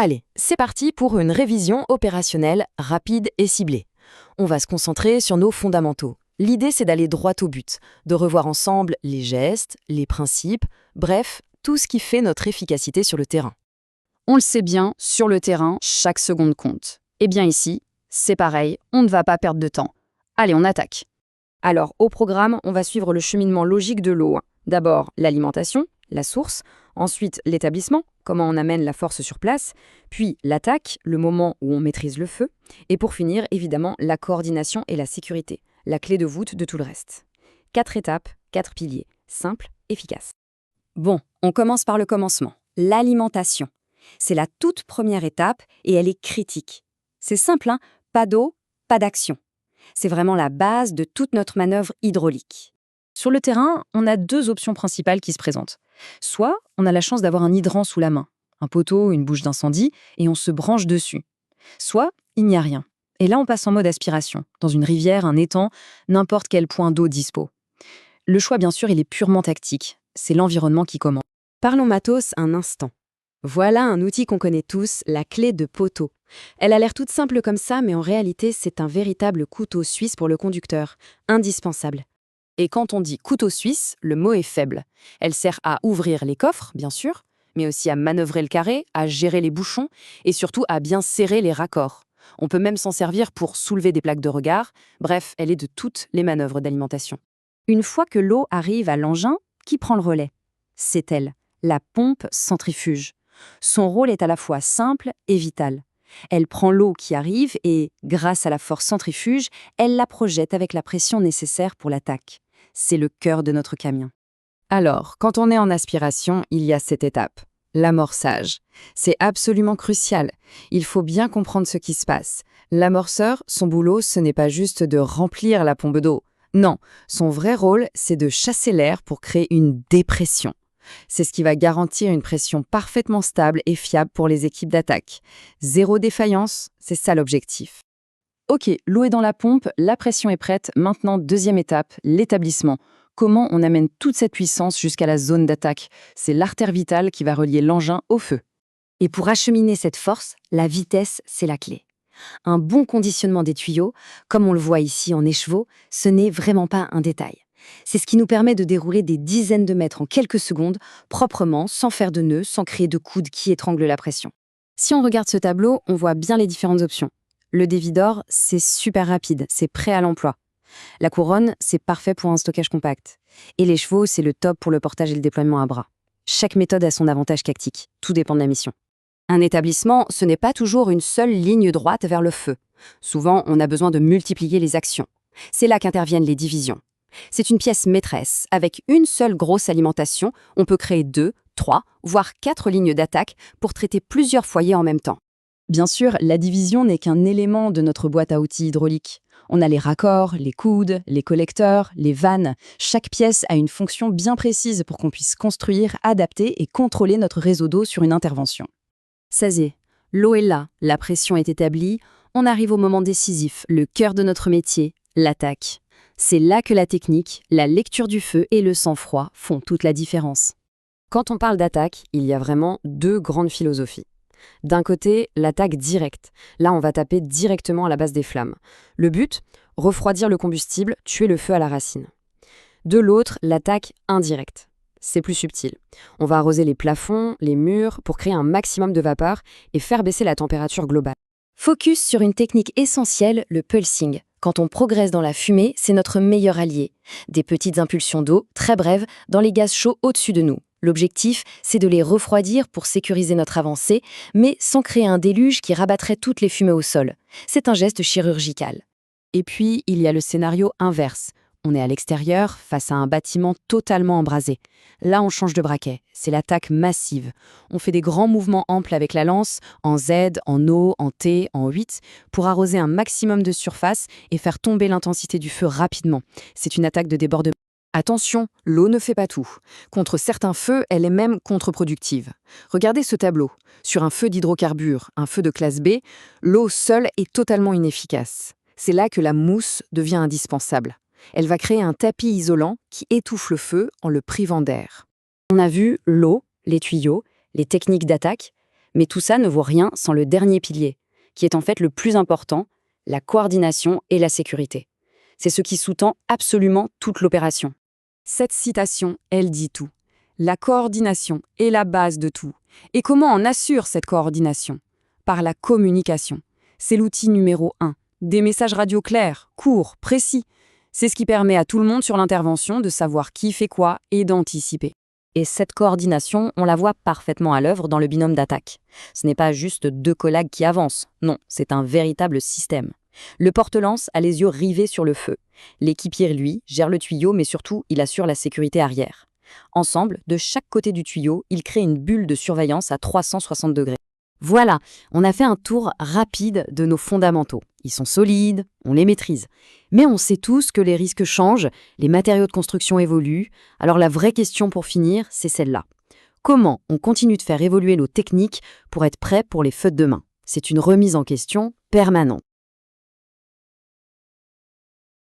Allez, c'est parti pour une révision opérationnelle rapide et ciblée. On va se concentrer sur nos fondamentaux. L'idée, c'est d'aller droit au but, de revoir ensemble les gestes, les principes, bref, tout ce qui fait notre efficacité sur le terrain. On le sait bien, sur le terrain, chaque seconde compte. Et bien ici, c'est pareil, on ne va pas perdre de temps. Allez, on attaque. Alors, au programme, on va suivre le cheminement logique de l'eau. D'abord, l'alimentation, la source, ensuite l'établissement, comment on amène la force sur place, puis l'attaque, le moment où on maîtrise le feu, et pour finir, évidemment, la coordination et la sécurité, la clé de voûte de tout le reste. 4 étapes, 4 piliers, simple, efficace. Bon, on commence par le commencement, l'alimentation. C'est la toute première étape et elle est critique. C'est simple, hein, pas d'eau, pas d'action. C'est vraiment la base de toute notre manœuvre hydraulique. Sur le terrain, on a 2 options principales qui se présentent. Soit on a la chance d'avoir un hydrant sous la main, un poteau, une bouche d'incendie, et on se branche dessus. Soit il n'y a rien. Et là, on passe en mode aspiration, dans une rivière, un étang, n'importe quel point d'eau dispo. Le choix, bien sûr, il est purement tactique. C'est l'environnement qui commande. Parlons matos un instant. Voilà un outil qu'on connaît tous, la clé de poteau. Elle a l'air toute simple comme ça, mais en réalité, c'est un véritable couteau suisse pour le conducteur, indispensable. Et quand on dit couteau suisse, le mot est faible. Elle sert à ouvrir les coffres, bien sûr, mais aussi à manœuvrer le carré, à gérer les bouchons et surtout à bien serrer les raccords. On peut même s'en servir pour soulever des plaques de regard. Bref, elle est de toutes les manœuvres d'alimentation. Une fois que l'eau arrive à l'engin, qui prend le relais? C'est elle, la pompe centrifuge. Son rôle est à la fois simple et vital. Elle prend l'eau qui arrive et, grâce à la force centrifuge, elle la projette avec la pression nécessaire pour l'attaque. C'est le cœur de notre camion. Alors, quand on est en aspiration, il y a cette étape, l'amorçage. C'est absolument crucial. Il faut bien comprendre ce qui se passe. L'amorceur, son boulot, ce n'est pas juste de remplir la pompe d'eau. Non, son vrai rôle, c'est de chasser l'air pour créer une dépression. C'est ce qui va garantir une pression parfaitement stable et fiable pour les équipes d'attaque. Zéro défaillance, c'est ça l'objectif. Ok, l'eau est dans la pompe, la pression est prête. Maintenant, deuxième étape, l'établissement. Comment on amène toute cette puissance jusqu'à la zone d'attaque? C'est l'artère vitale qui va relier l'engin au feu. Et pour acheminer cette force, la vitesse, c'est la clé. Un bon conditionnement des tuyaux, comme on le voit ici en écheveau, ce n'est vraiment pas un détail. C'est ce qui nous permet de dérouler des dizaines de mètres en quelques secondes, proprement, sans faire de nœuds, sans créer de coude qui étrangle la pression. Si on regarde ce tableau, on voit bien les différentes options. Le dévidor, c'est super rapide, c'est prêt à l'emploi. La couronne, c'est parfait pour un stockage compact. Et les chevaux, c'est le top pour le portage et le déploiement à bras. Chaque méthode a son avantage tactique, tout dépend de la mission. Un établissement, ce n'est pas toujours une seule ligne droite vers le feu. Souvent, on a besoin de multiplier les actions. C'est là qu'interviennent les divisions. C'est une pièce maîtresse. Avec une seule grosse alimentation, on peut créer 2, 3, voire 4 lignes d'attaque pour traiter plusieurs foyers en même temps. Bien sûr, la division n'est qu'un élément de notre boîte à outils hydraulique. On a les raccords, les coudes, les collecteurs, les vannes. Chaque pièce a une fonction bien précise pour qu'on puisse construire, adapter et contrôler notre réseau d'eau sur une intervention. Ça y est, l'eau est là, la pression est établie, on arrive au moment décisif, le cœur de notre métier, l'attaque. C'est là que la technique, la lecture du feu et le sang-froid font toute la différence. Quand on parle d'attaque, il y a vraiment 2 grandes philosophies. D'un côté, l'attaque directe. Là, on va taper directement à la base des flammes. Le but, refroidir le combustible, tuer le feu à la racine. De l'autre, l'attaque indirecte. C'est plus subtil. On va arroser les plafonds, les murs, pour créer un maximum de vapeur et faire baisser la température globale. Focus sur une technique essentielle, le pulsing. Quand on progresse dans la fumée, c'est notre meilleur allié. Des petites impulsions d'eau, très brèves, dans les gaz chauds au-dessus de nous. L'objectif, c'est de les refroidir pour sécuriser notre avancée, mais sans créer un déluge qui rabattrait toutes les fumées au sol. C'est un geste chirurgical. Et puis, il y a le scénario inverse. On est à l'extérieur, face à un bâtiment totalement embrasé. Là, on change de braquet. C'est l'attaque massive. On fait des grands mouvements amples avec la lance, en Z, en O, en T, en 8, pour arroser un maximum de surface et faire tomber l'intensité du feu rapidement. C'est une attaque de débordement. Attention, l'eau ne fait pas tout. Contre certains feux, elle est même contre-productive. Regardez ce tableau. Sur un feu d'hydrocarbures, un feu de classe B, l'eau seule est totalement inefficace. C'est là que la mousse devient indispensable. Elle va créer un tapis isolant qui étouffe le feu en le privant d'air. On a vu l'eau, les tuyaux, les techniques d'attaque, Mais tout ça ne vaut rien sans le dernier pilier, qui est en fait le plus important, la coordination et la sécurité. C'est ce qui sous-tend absolument toute l'opération. Cette citation, elle dit tout. La coordination est la base de tout. Et comment on assure cette coordination? Par la communication. C'est l'outil numéro 1. Des messages radio clairs, courts, précis. C'est ce qui permet à tout le monde sur l'intervention de savoir qui fait quoi et d'anticiper. Et cette coordination, on la voit parfaitement à l'œuvre dans le binôme d'attaque. Ce n'est pas juste deux collègues qui avancent, non, c'est un véritable système. Le porte-lance a les yeux rivés sur le feu. L'équipier, lui, gère le tuyau, mais surtout, il assure la sécurité arrière. Ensemble, de chaque côté du tuyau, ils créent une bulle de surveillance à 360 degrés. Voilà, on a fait un tour rapide de nos fondamentaux. Ils sont solides, on les maîtrise. Mais on sait tous que les risques changent, les matériaux de construction évoluent. Alors la vraie question pour finir, c'est celle-là. Comment on continue de faire évoluer nos techniques pour être prêts pour les feux de demain? C'est une remise en question permanente.